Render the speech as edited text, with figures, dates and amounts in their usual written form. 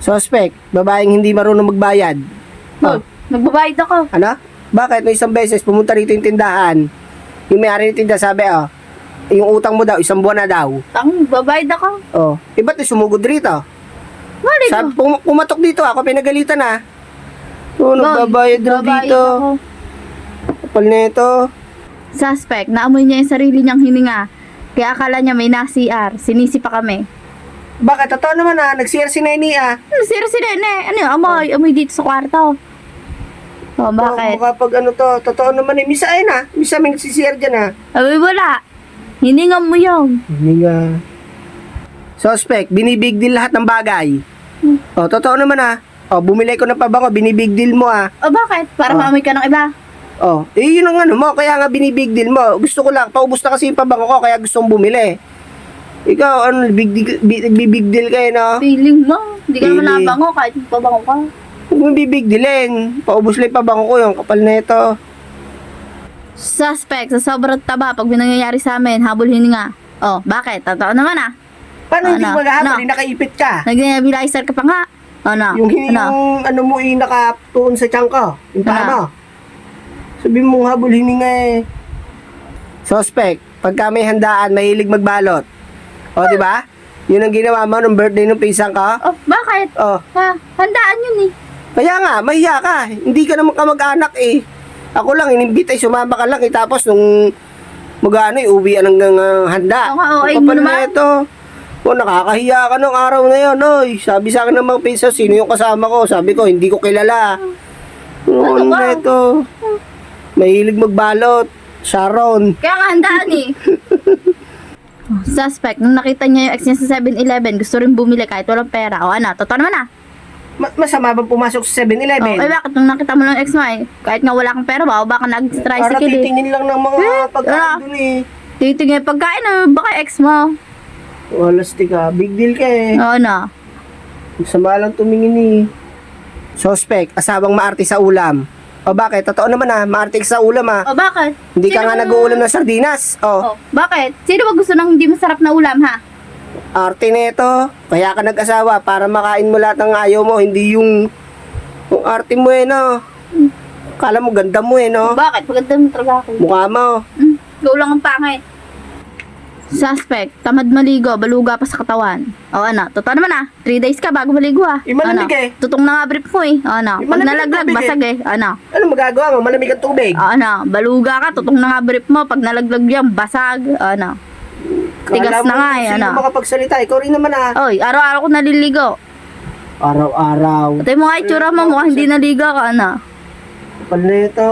Suspect, babaeng hindi marunong magbayad. Oh, nagbabayad ako. Ano? Bakit? May isang beses, pumunta rito yung tindahan. Yung may-ari ng tindahan, sabi, yung utang mo daw, 1 buwan na daw. Babayad ako. Oh, ba't sumugod rito? Mali Sabi, ko. pumatok dito, ako pinagalitan na. Oh, nagbabayad daw dito. ako. Kapal na ito. Suspect, naamoy niya yung sarili niyang hininga. Kaya akala niya may na-CR. Sinisi pa kami. Bakit? Totoo naman nag-CR si Nene Ano, sira si Nene? Ano yun? Amoy dito sa kwarto. Oh, bakit? Kapag totoo naman Misa Misa may nagsisiyar dyan Abay, wala. Hininga mo yun. Hindi nga. Suspect, binibig deal lahat ng bagay. Oh, totoo naman Oh, bumili ko ng pabango, binibig deal mo O, bakit? Para maamoy ka ng iba. Oh, yun ang mo, kaya nga binibig deal mo. Gusto ko lang, paubos na kasi yung pabango ko, kaya gusto kong bumili. Ikaw, big deal kayo, no? Feeling mo. Hindi ka naman Feeling. nabango kahit pabango ka. Huwag mo bibig dealin. Paubos lang yung pabango ko, yung kapal na ito. Suspect, sa sobrang taba, pag nangyayari sa amin, habol hininga. Oh, bakit? Totoo naman Paano hindi Ano? maghahabol? Ano? Nakaipit ka. Nag-nebulizer ka pa nga. Ano? Yung ano mo nakatuon sa tiyan ko. Yung paa mo. Sabi mo habol hininga Suspect, pagka may handaan, mahilig magbalot. O, di ba? Yun ang ginawa mo nung birthday ng pisang ko. Oh, bakit? Oh, Handaan yun eh. kaya nga, mahiya ka. Hindi ka naman kamag-anak Ako lang, inimbita sumama ka lang tapos nung uwi hanggang handa. Oo nga, okay Ang mo kapal na naman. ito. Nakakahiya ka nung araw na yun, oy. Sabi sa akin ng mga pinsa, sino yung kasama ko? Sabi ko, hindi ko kilala. Ano ba? na ito? Mahilig magbalot. Sharon. Kaya nga handaan eh. Suspect, nung nakita niya yung ex niya sa 7-Eleven, gusto rin bumili kahit walang pera. O ano, totoo naman Masama bang pumasok sa 7-Eleven? bakit nung nakita mo lang yung ex mo kahit nga wala kang pera, baka Para nag-tricycle titingin lang ng mga pagkain dun Titingin pagkain, baka ex mo. Walas ka. Big deal ka Oo na. Masama lang tumingin Suspect, asawang maarte sa ulam. O bakit? Totoo naman maarte ka sa ulam O bakit? Hindi ka nga nag-uulam ng sardinas. O, bakit? Sino ba gusto ng hindi masarap na ulam, ha? Arte nito. Kaya ka nag-asawa para makain mo lahat ng ayaw mo. Hindi yung arte mo no. Kala mo ganda mo no. Bakit? Maganda mo talaga ako. Mukha mo. Ikaw lang ang pangit. Suspect, tamad maligo, baluga pa sa katawan. O ano, totoo naman 3 days ka bago maligo Malamig Tutong na nga brief mo O ano, pag Malamig ang nalaglag, tubig basag Ano? Ano magagawa mo? Malamig ang tubig. O ano, baluga ka, tutong na nga brief mo, pag nalaglag yan, basag. O ano. Tigas Kala na mo nga sino ano. makapagsalita? Ikaw rin naman Oy, araw-araw ko naliligo. Araw-araw. Patay mo nga itsura mo, mukhang hindi naligo ka, ano. Kapal na ito.